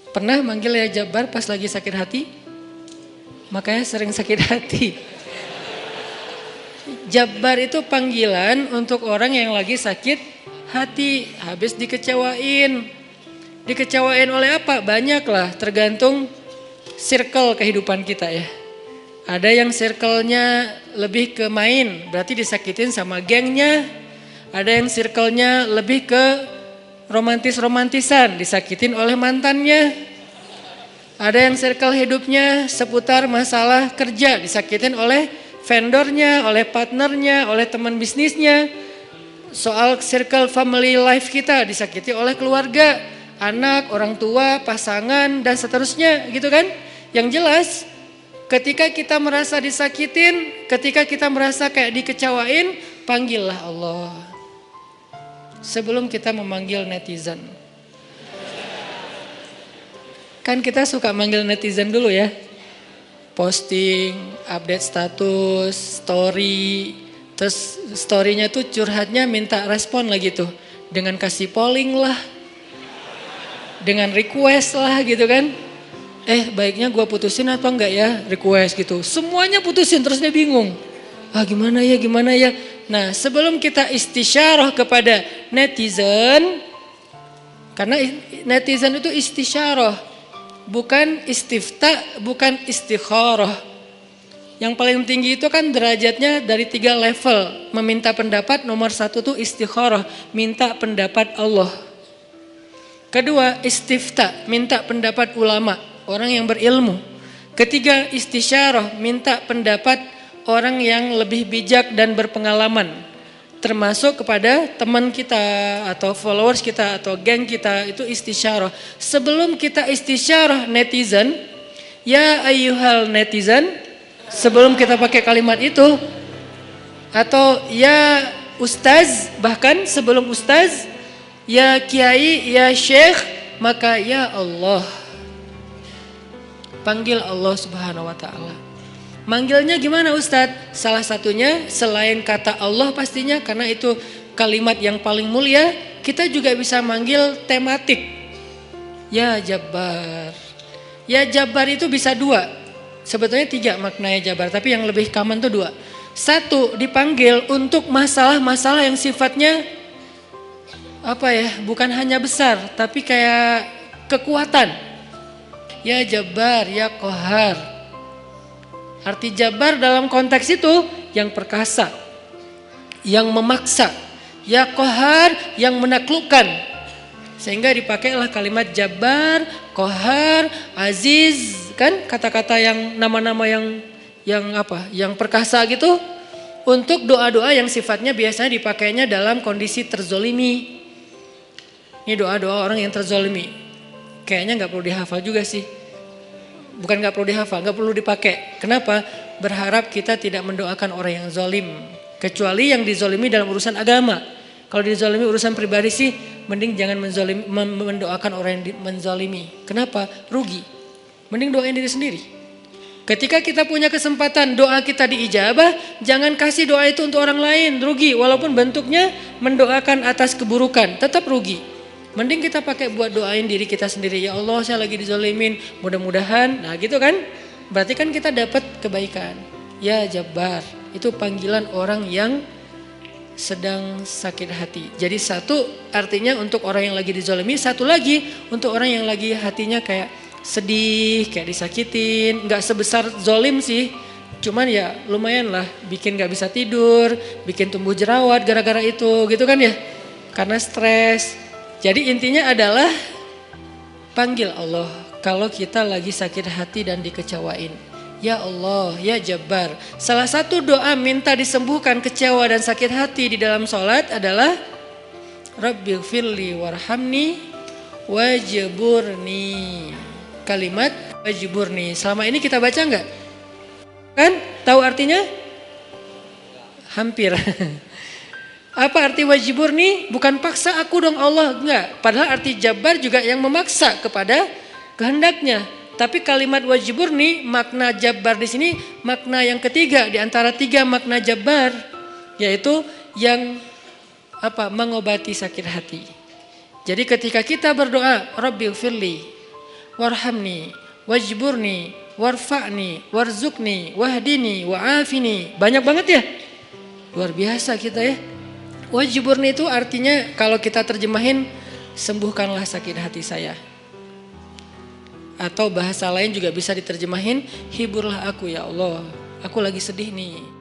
Pernah manggil ya Jabbar pas lagi sakit hati? Makanya sering sakit hati. Jabbar itu panggilan untuk orang yang lagi sakit hati, habis dikecewain. Dikecewain oleh apa? Banyak lah, tergantung circle kehidupan kita ya. Ada yang circle-nya lebih ke main, berarti disakitin sama gengnya. Ada yang circle-nya lebih ke romantis-romantisan, disakitin oleh mantannya. Ada yang circle hidupnya seputar masalah kerja, disakitin oleh vendornya, oleh partnernya, oleh teman bisnisnya. Soal circle family life kita disakiti oleh keluarga, anak, orang tua, pasangan, dan seterusnya gitu kan. Yang jelas ketika kita merasa disakitin, ketika kita merasa kayak dikecewain, panggillah Allah. Sebelum kita memanggil netizen. Kan kita suka manggil netizen dulu ya. Posting, update status, story. Terus storynya tuh curhatnya minta respon lagi tuh. Dengan kasih polling lah. Dengan request lah gitu kan. Baiknya gue putusin atau enggak ya, request gitu. Semuanya putusin, terus dia bingung. Gimana ya. Nah, sebelum kita istisyarah kepada netizen, karena netizen itu istisyarah, bukan istifta, bukan istikharah. Yang paling tinggi itu kan derajatnya dari 3 level. Meminta pendapat, nomor 1 tuh istikharah, minta pendapat Allah. Kedua, istifta, minta pendapat ulama, orang yang berilmu. Ketiga, istisyarah, minta pendapat orang yang lebih bijak dan berpengalaman. Termasuk kepada teman kita atau followers kita atau geng kita, itu istisyarah. Sebelum kita istisyarah netizen, ya ayyuhal netizen, sebelum kita pakai kalimat itu, atau ya ustaz, bahkan sebelum ustaz, ya kiai, ya syekh, maka ya Allah. Panggil Allah Subhanahu wa ta'ala. Manggilnya gimana Ustadz? Salah satunya selain kata Allah pastinya, karena itu kalimat yang paling mulia, kita juga bisa manggil tematik. Ya Jabbar. Ya Jabbar itu bisa 2. Sebetulnya 3 maknanya Jabbar, tapi yang lebih common tuh 2. 1, dipanggil untuk masalah-masalah yang sifatnya bukan hanya besar, tapi kayak kekuatan. Ya Jabbar, ya Qahar. Arti Jabbar dalam konteks itu yang perkasa, yang memaksa, ya Qahar, yang menaklukkan. Sehingga dipakailah kalimat Jabbar, Qahar, Aziz, kan kata-kata yang nama-nama yang perkasa gitu, untuk doa-doa yang sifatnya biasanya dipakainya dalam kondisi terzolimi. Ini doa-doa orang yang terzolimi. Kayaknya nggak perlu dihafal juga sih. Bukan gak perlu dihafal, gak perlu dipakai. Kenapa? Berharap kita tidak mendoakan orang yang zolim. Kecuali yang dizolimi dalam urusan agama. Kalau dizolimi urusan pribadi sih, mending jangan mendoakan orang yang menzolimi. Kenapa? Rugi. Mending doain diri sendiri. Ketika kita punya kesempatan doa kita diijabah, jangan kasih doa itu untuk orang lain. Rugi, walaupun bentuknya mendoakan atas keburukan, tetap rugi. Mending kita pakai buat doain diri kita sendiri. Ya Allah, saya lagi dizolimin, mudah-mudahan. Nah gitu kan, berarti kan kita dapat kebaikan. Ya Jabbar, itu panggilan orang yang sedang sakit hati. Jadi 1 artinya untuk orang yang lagi dizolimi, 1 lagi untuk orang yang lagi hatinya kayak sedih, kayak disakitin. Gak sebesar zolim sih, cuman ya lumayan lah, bikin gak bisa tidur, bikin tumbuh jerawat gara-gara itu gitu kan ya, karena stres. Jadi intinya adalah panggil Allah kalau kita lagi sakit hati dan dikecewain. Ya Allah, ya Jabbar. Salah satu doa minta disembuhkan kecewa dan sakit hati di dalam sholat adalah Rabbighfirli warhamni wajburni. Kalimat wajburni. Selama ini kita baca enggak? Kan? Tahu artinya? Hampir. Apa arti wajburni? Bukan paksa aku dong Allah, enggak. Padahal arti Jabbar juga yang memaksa kepada kehendaknya. Tapi kalimat wajburni, makna Jabbar di sini makna yang ketiga di antara 3 makna Jabbar, yaitu yang mengobati sakit hati. Jadi ketika kita berdoa, Rabbighfirli, warhamni, wajburni, warfa'ni, warzukni, wahdini, wa'afini. Banyak banget ya. Luar biasa kita ya. Wajburni itu artinya kalau kita terjemahin, sembuhkanlah sakit hati saya. Atau bahasa lain juga bisa diterjemahin, hiburlah aku ya Allah. Aku lagi sedih nih.